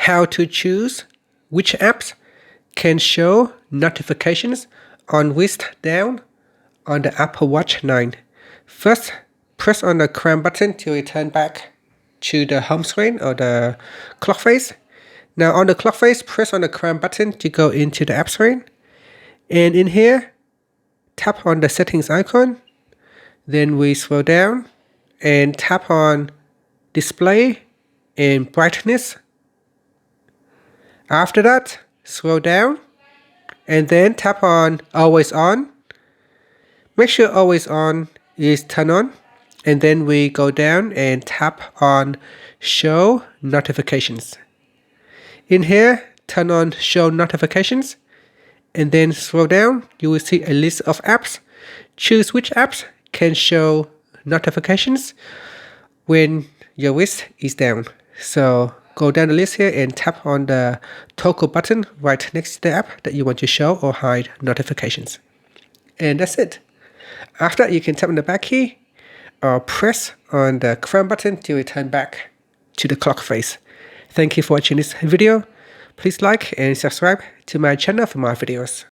how to choose which apps can show notifications on wrist down on the Apple Watch 9. First, press on the crown button to return back to the home screen or the clock face. Now on the clock face, press on the crown button to go into the app screen. And in here, tap on the settings icon. Then we scroll down and tap on display and brightness. After that, scroll down and then tap on always on. Make sure always on is turned on. And then we go down and tap on show notifications. In here, turn on show notifications and then scroll down. You will see a list of apps. Choose which apps can show notifications when your wrist is down. So go down the list here and tap on the toggle button right next to the app that you want to show or hide notifications. And that's it. After that, you can tap on the back key or press on the crown button to return back to the clock face. Thank you for watching this video. Please like and subscribe to my channel for more videos.